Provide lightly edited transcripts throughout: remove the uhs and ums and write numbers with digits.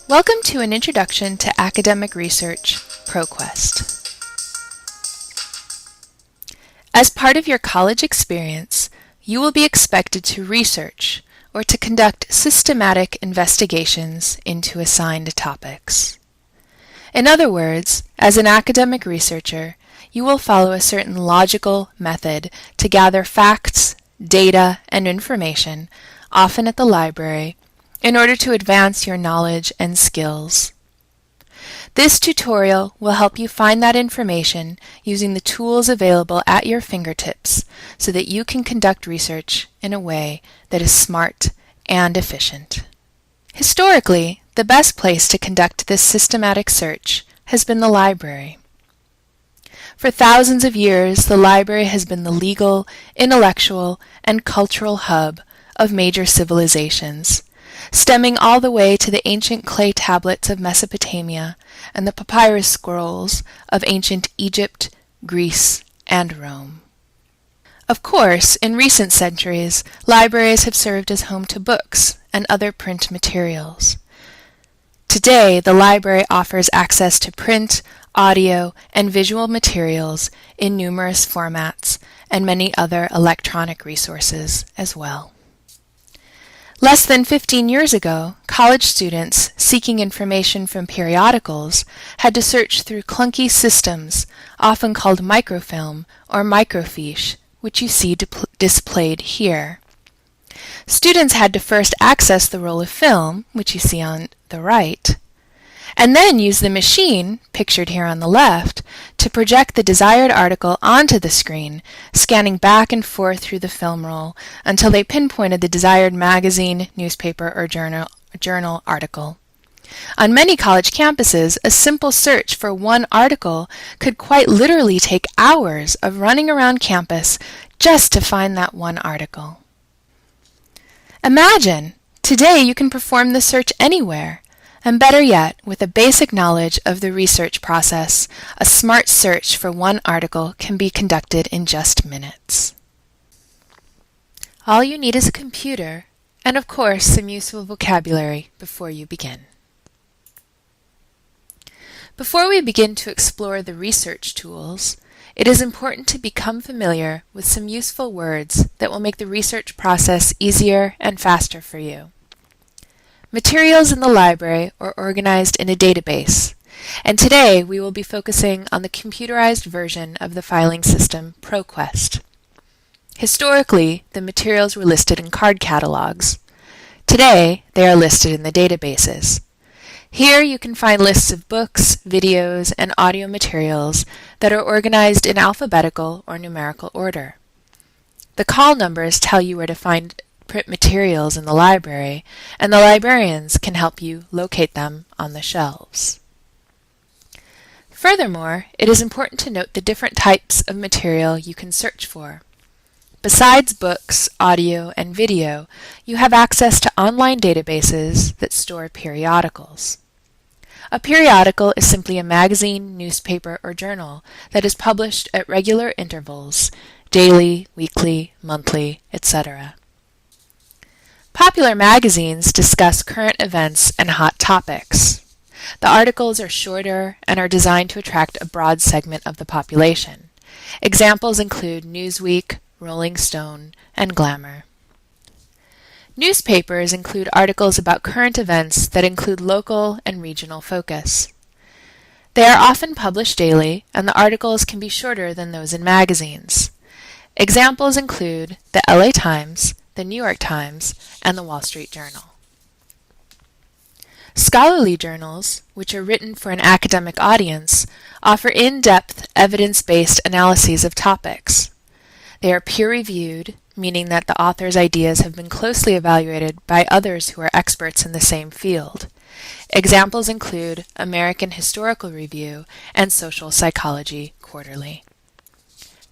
Welcome to an introduction to academic research, Proquest. As part of your college experience, you will be expected to research or to conduct systematic investigations into assigned topics. In other words, as an academic researcher, you will follow a certain logical method to gather facts, data, and information, often at the library, in order to advance your knowledge and skills. This tutorial will help you find that information using the tools available at your fingertips so that you can conduct research in a way that is smart and efficient. Historically, the best place to conduct this systematic search has been the library. For thousands of years, the library has been the legal, intellectual, and cultural hub of major civilizations, stemming all the way to the ancient clay tablets of Mesopotamia and the papyrus scrolls of ancient Egypt, Greece, and Rome. Of course, in recent centuries, libraries have served as home to books and other print materials. Today, the library offers access to print, audio, and visual materials in numerous formats and many other electronic resources as well. Less than 15 years ago, college students seeking information from periodicals had to search through clunky systems, often called microfilm or microfiche, which you see displayed here. Students had to first access the roll of film, which you see on the right, and then use the machine, pictured here on the left, to project the desired article onto the screen, scanning back and forth through the film roll until they pinpointed the desired magazine, newspaper, or journal article. On many college campuses, a simple search for one article could quite literally take hours of running around campus just to find that one article. Imagine, today you can perform the search anywhere. And better yet, with a basic knowledge of the research process, a smart search for one article can be conducted in just minutes. All you need is a computer, and of course some useful vocabulary before you begin. Before we begin to explore the research tools, it is important to become familiar with some useful words that will make the research process easier and faster for you. Materials in the library are organized in a database, and today we will be focusing on the computerized version of the filing system, Proquest. Historically, the materials were listed in card catalogs. Today, they are listed in the databases. Here you can find lists of books, videos, and audio materials that are organized in alphabetical or numerical order. The call numbers tell you where to find print materials in the library, and the librarians can help you locate them on the shelves. Furthermore, it is important to note the different types of material you can search for. Besides books, audio, and video, you have access to online databases that store periodicals. A periodical is simply a magazine, newspaper, or journal that is published at regular intervals, daily, weekly, monthly, etc. Popular magazines discuss current events and hot topics. The articles are shorter and are designed to attract a broad segment of the population. Examples include Newsweek, Rolling Stone, and Glamour. Newspapers include articles about current events that include local and regional focus. They are often published daily, and the articles can be shorter than those in magazines. Examples include the LA Times, the New York Times, and the Wall Street Journal. Scholarly journals, which are written for an academic audience, offer in-depth, evidence-based analyses of topics. They are peer-reviewed, meaning that the author's ideas have been closely evaluated by others who are experts in the same field. Examples include American Historical Review and Social Psychology Quarterly.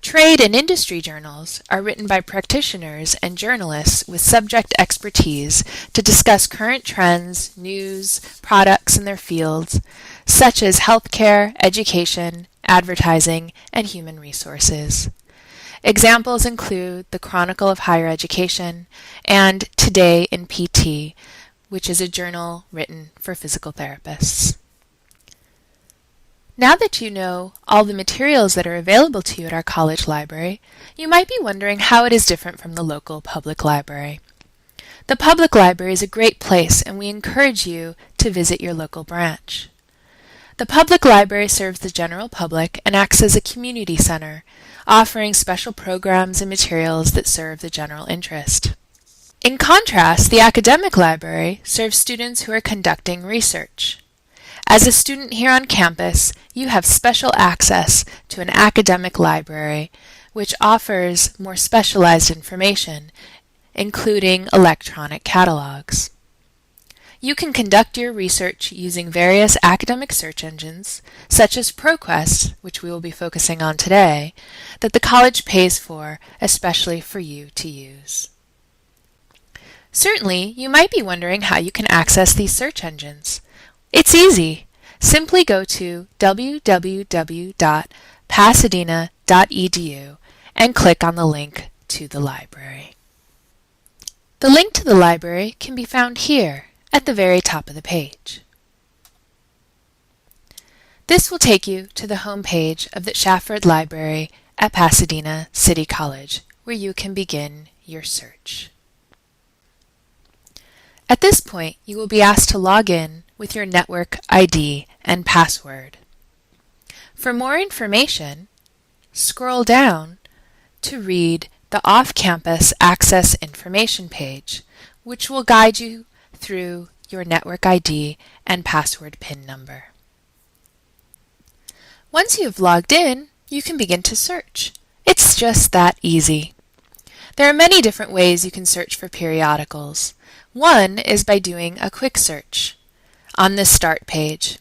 Trade and industry journals are written by practitioners and journalists with subject expertise to discuss current trends, news, products in their fields, such as healthcare, education, advertising, and human resources. Examples include the Chronicle of Higher Education and Today in PT, which is a journal written for physical therapists. Now that you know all the materials that are available to you at our college library, you might be wondering how it is different from the local public library. The public library is a great place, and we encourage you to visit your local branch. The public library serves the general public and acts as a community center, offering special programs and materials that serve the general interest. In contrast, the academic library serves students who are conducting research. As a student here on campus, you have special access to an academic library which offers more specialized information, including electronic catalogs. You can conduct your research using various academic search engines, such as Proquest, which we will be focusing on today, that the college pays for, especially for you to use. Certainly, you might be wondering how you can access these search engines. It's easy. Simply go to www.pasadena.edu and click on the link to the library. The link to the library can be found here at the very top of the page. This will take you to the home page of the Shafford Library at Pasadena City College, where you can begin your search. At this point, you will be asked to log in with your network ID and password. For more information, scroll down to read the Off-Campus Access Information page, which will guide you through your network ID and password PIN number. Once you have logged in, you can begin to search. It's just that easy. There are many different ways you can search for periodicals. One is by doing a quick search on this start page.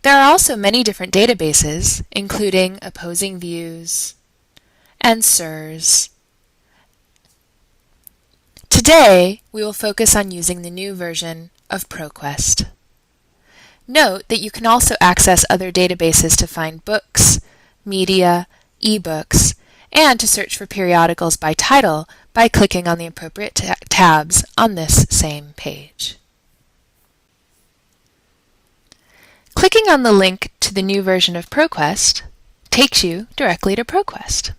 There are also many different databases, including Opposing Views and SIRS. Today, we will focus on using the new version of Proquest. Note that you can also access other databases to find books, media, ebooks, and to search for periodicals by title by clicking on the appropriate tabs on this same page. Clicking on the link to the new version of Proquest takes you directly to Proquest.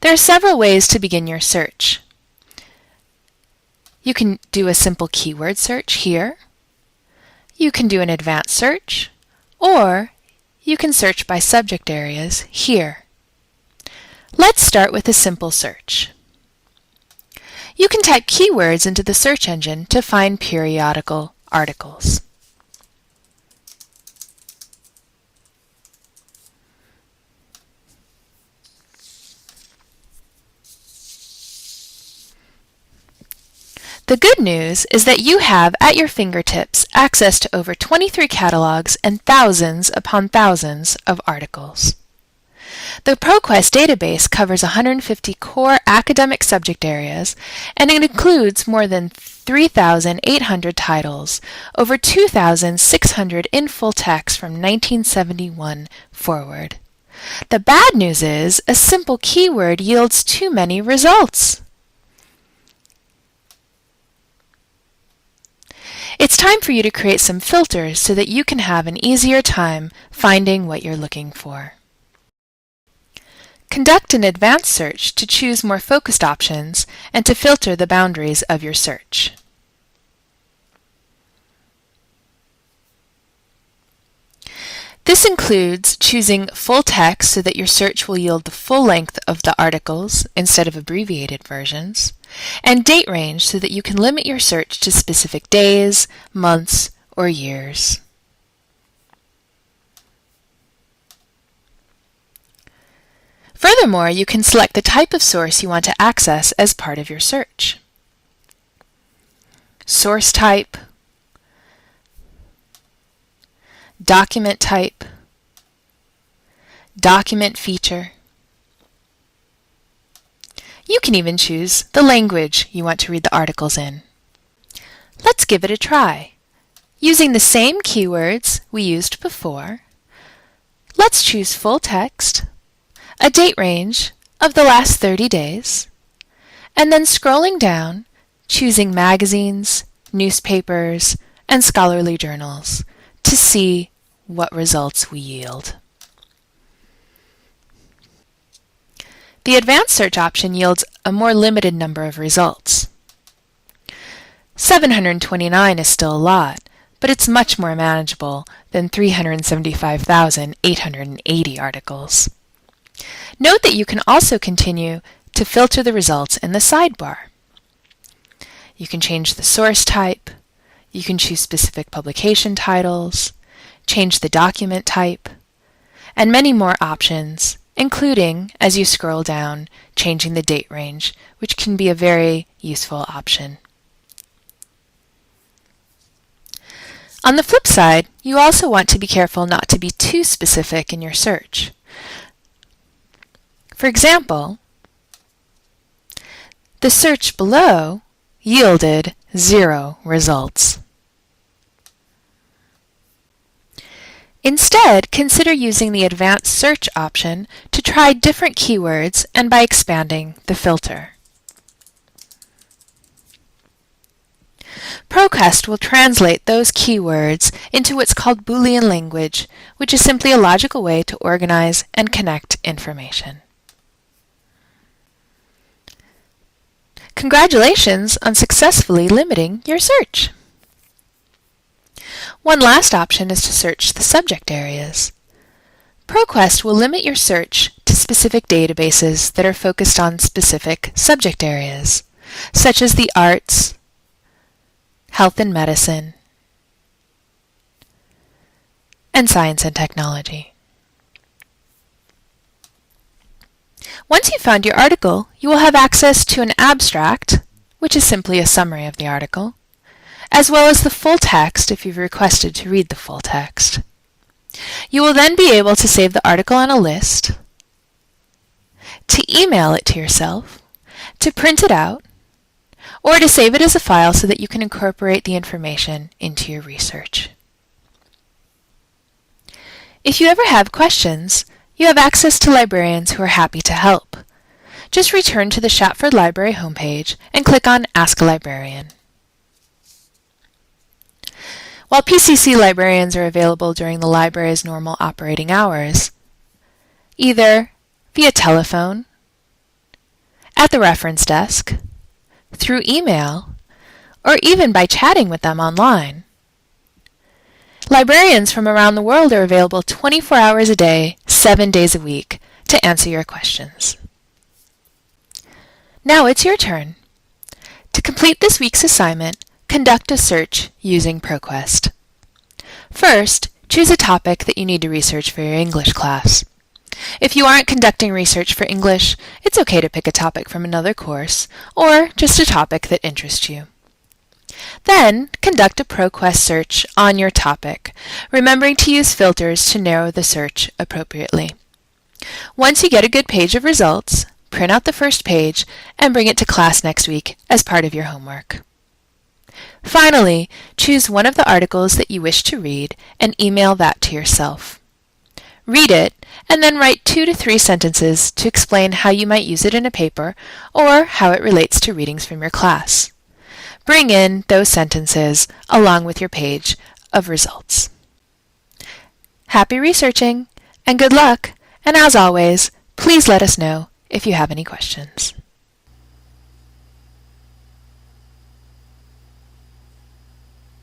There are several ways to begin your search. You can do a simple keyword search here. You can do an advanced search, or you can search by subject areas here. Let's start with a simple search. You can type keywords into the search engine to find periodical articles. The good news is that you have at your fingertips access to over 23 catalogs and thousands upon thousands of articles. The Proquest database covers 150 core academic subject areas, and it includes more than 3,800 titles, over 2,600 in full text from 1971 forward. The bad news is a simple keyword yields too many results. It's time for you to create some filters so that you can have an easier time finding what you're looking for. Conduct an advanced search to choose more focused options and to filter the boundaries of your search. This includes choosing full text so that your search will yield the full length of the articles instead of abbreviated versions, and date range so that you can limit your search to specific days, months, or years. Furthermore, you can select the type of source you want to access as part of your search. Source type, document type, document feature. You can even choose the language you want to read the articles in. Let's give it a try. Using the same keywords we used before, let's choose full text, a date range of the last 30 days, and then scrolling down, choosing magazines, newspapers, and scholarly journals to see what results we yield. The advanced search option yields a more limited number of results. 729 is still a lot, but it's much more manageable than 375,880 articles. Note that you can also continue to filter the results in the sidebar. You can change the source type, you can choose specific publication titles, change the document type, and many more options, including, as you scroll down, changing the date range, which can be a very useful option. On the flip side, you also want to be careful not to be too specific in your search. For example, the search below yielded 0 results. Instead, consider using the advanced search option to try different keywords and by expanding the filter. Proquest will translate those keywords into what's called Boolean language, which is simply a logical way to organize and connect information. Congratulations on successfully limiting your search! One last option is to search the subject areas. Proquest will limit your search to specific databases that are focused on specific subject areas, such as the arts, health and medicine, and science and technology. Once you've found your article, you will have access to an abstract, which is simply a summary of the article, as well as the full text if you've requested to read the full text. You will then be able to save the article on a list, to email it to yourself, to print it out, or to save it as a file so that you can incorporate the information into your research. If you ever have questions, you have access to librarians who are happy to help. Just return to the Shatford Library homepage and click on Ask a Librarian. While PCC librarians are available during the library's normal operating hours, either via telephone, at the reference desk, through email, or even by chatting with them online, librarians from around the world are available 24 hours a day, 7 days a week, to answer your questions. Now it's your turn. To complete this week's assignment, conduct a search using Proquest. First, choose a topic that you need to research for your English class. If you aren't conducting research for English, it's okay to pick a topic from another course, or just a topic that interests you. Then, conduct a Proquest search on your topic, remembering to use filters to narrow the search appropriately. Once you get a good page of results, print out the first page and bring it to class next week as part of your homework. Finally, choose one of the articles that you wish to read and email that to yourself. Read it, and then write 2 to 3 sentences to explain how you might use it in a paper or how it relates to readings from your class. Bring in those sentences along with your page of results. Happy researching, and good luck, and as always, please let us know if you have any questions.